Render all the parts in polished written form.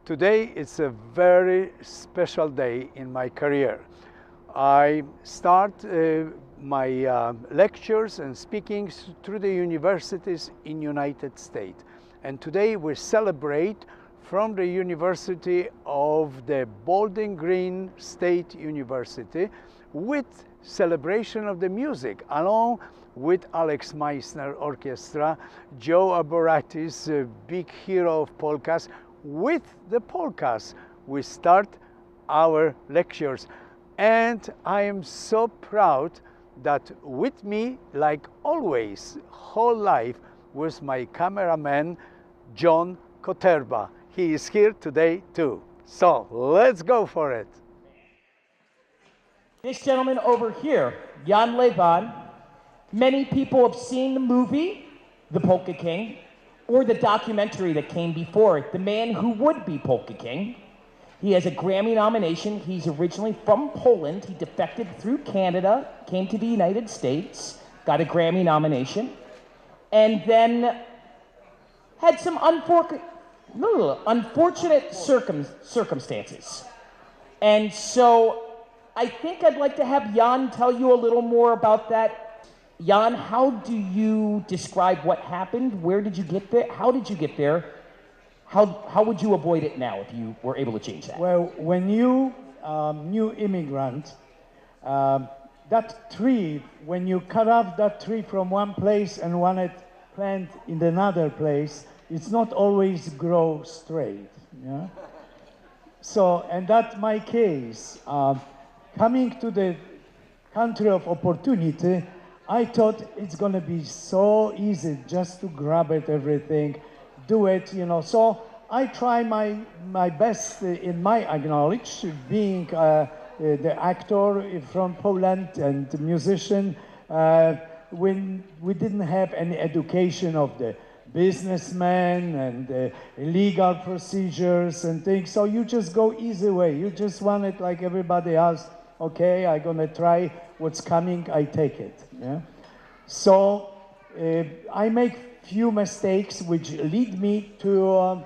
Today it's a very special day in my career. I start my lectures and speakings through the universities in United States. And today we celebrate from the University of the Bowling Green State University with celebration of the music, along with Alex Meissner Orchestra, Joe Aboratis, a big hero of polkas. With the polkas, we start our lectures. And I am so proud that with me, like always, whole life, was my cameraman, John Koterba. He is here today too. So let's go for it. This gentleman over here, Jan Lewan, many people have seen the movie, The Polka King, or the documentary that came before it, The Man Who Would Be Polka King. He has a Grammy nomination. He's originally from Poland. He defected through Canada, came to the United States, got a Grammy nomination, and then had some unfortunate circumstances. And so I think I'd like to have Jan tell you a little more about that. Jan, how do you describe what happened? Where did you get there? How did you get there? How would you avoid it now if you were able to change that? Well, when you new immigrant, that tree, when you cut off that tree from one place and want it plant in another place, it's not always grow straight. Yeah? So, and that's my case. Coming to the country of opportunity, I thought it's going to be so easy just to grab it, everything, do it, you know. So I try my best in my acknowledge, being the actor from Poland and the musician, when we didn't have any education of the businessman and legal procedures and things. So you just go easy way. You just want it like everybody else. Okay, I'm gonna try what's coming, I take it. Yeah? So I make few mistakes which lead me to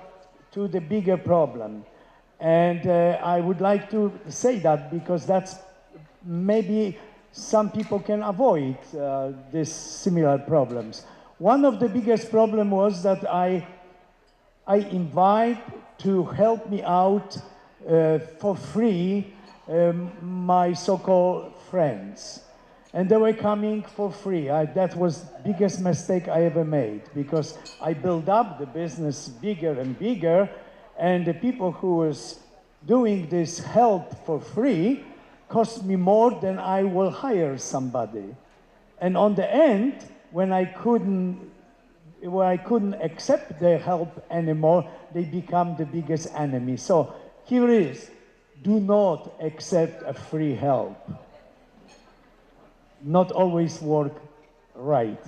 the bigger problem. And I would like to say that because that's maybe some people can avoid these similar problems. One of the biggest problem was that I invite to help me out for free my so-called friends. And they were coming for free. That was biggest mistake I ever made because I built up the business bigger and bigger, and the people who was doing this help for free cost me more than I will hire somebody. And on the end, when I couldn't accept their help anymore, they become the biggest enemy. So here is, do not accept a free help. Not always work right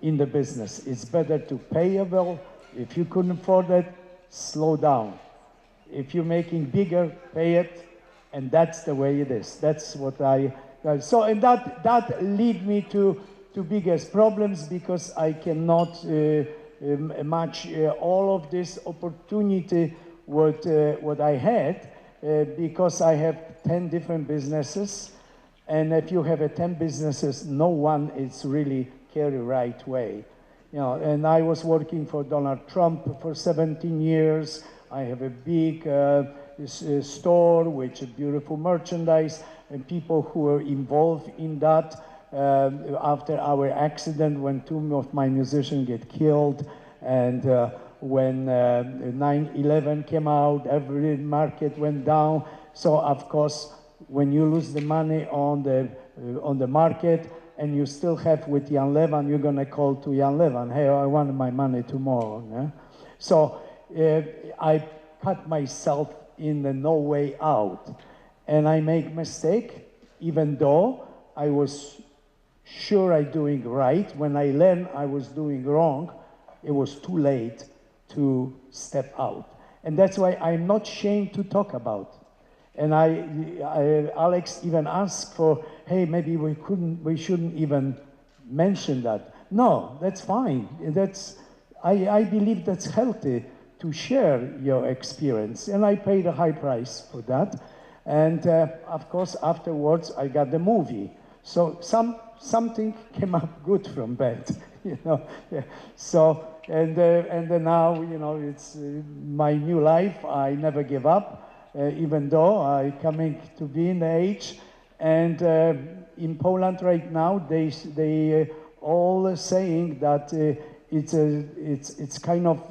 in the business. It's better to pay a bill. If you couldn't afford it, slow down. If you're making bigger, pay it, and that's the way it is. That's what so, and that lead me to biggest problems because I cannot match all of this opportunity what I had because I have 10 different businesses. And if you have 10 businesses, no one is really carry right way. You know, and I was working for Donald Trump for 17 years. I have a big store with beautiful merchandise and people who were involved in that. After our accident, when two of my musicians get killed, and when 9/11 came out, every market went down. So of course, when you lose the money on the market and you still have with Jan Lewan, you're gonna call to Jan Lewan, hey, I want my money tomorrow. Yeah? So I cut myself in the no way out. And I make mistake, even though I was sure I'm doing right. When I learned I was doing wrong, it was too late to step out. And that's why I'm not ashamed to talk about. And Alex even asked for, hey, maybe we shouldn't even mention that. No, that's fine. I believe that's healthy to share your experience. And I paid a high price for that. And of course, afterwards, I got the movie. So something came up good from that, you know. Yeah. So, and then now, you know, it's my new life. I never give up, even though I coming to be in age. And in Poland right now, they all saying that it's kind of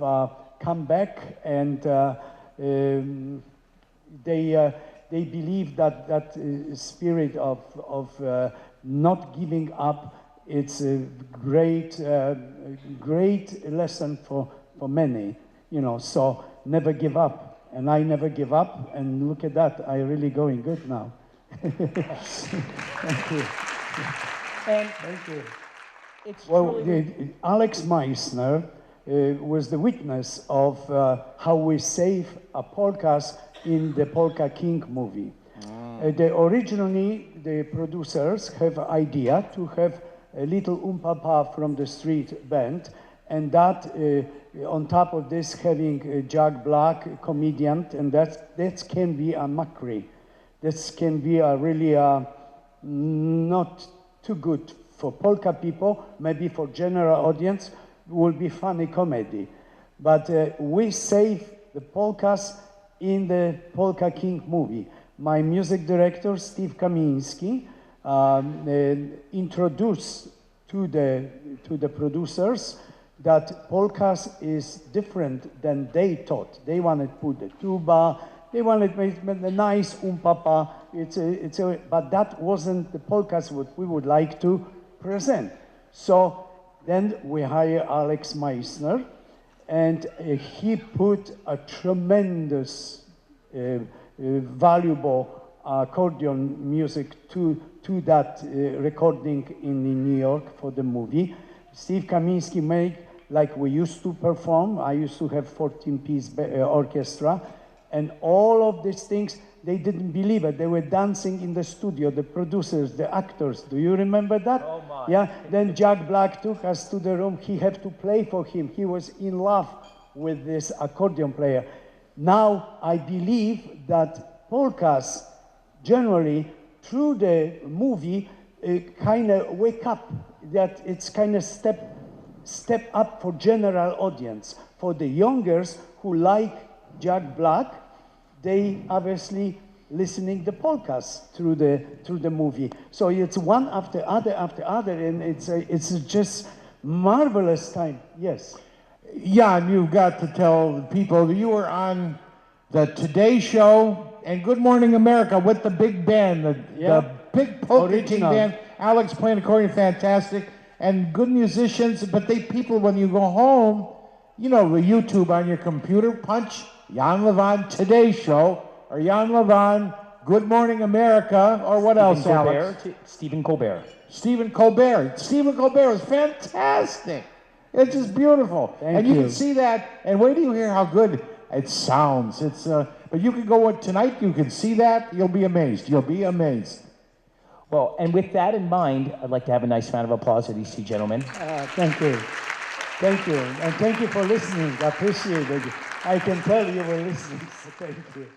comeback, and they believe that spirit of not giving up. It's a great lesson for many, you know. So never give up, and I never give up. And look at that, I really going good now. Thank you. And Thank you. it's Well, truly... Alex Meissner was the witness of how we save polkas in the Polka King movie. Originally, the producers have an idea to have a little umpapa from the street band, and that on top of this having Jack Black, comedian, and that can be a mockery. This can be a really not too good for polka people, maybe for general audience, will be funny comedy. But we save the polkas in the Polka King movie. My music director, Steve Kamiński, introduced to the producers that polkas is different than they thought. They wanted to put the tuba, they wanted to make a nice umpapa, but that wasn't the polkas what we would like to present. So then we hire Alex Meissner, and he put a tremendous, valuable accordion music to that recording in New York for the movie. Steve Kamiński made like we used to perform. I used to have 14-piece orchestra, and all of these things, they didn't believe it. They were dancing in the studio, the producers, the actors. Do you remember that? Oh my. Yeah. Then Jack Black took us to the room. He had to play for him. He was in love with this accordion player. Now I believe that polkas generally through the movie kind of wake up, that it's kind of step up for general audience. For the youngers who like Jack Black, they obviously listening the polkas through the movie. So it's one after other, and it's just marvelous time. Yes. Jan, you've got to tell the people that you were on the Today Show and Good Morning America with the big band, the big Polka King band. Alex playing accordion, fantastic, and good musicians. But people, when you go home, you know, the YouTube on your computer, punch Jan Lewan Today Show or Jan Lewan Good Morning America, or what else, Alex? Stephen Colbert. Stephen Colbert. Stephen Colbert was fantastic. It's just beautiful. Thank you you. can see that, and wait till you hear how good it sounds. But you can go tonight, you can see that, you'll be amazed. You'll be amazed. Well, and with that in mind, I'd like to have a nice round of applause for these two gentlemen. Thank you. Thank you. And thank you for listening. I appreciate it. I can tell you were listening. So thank you.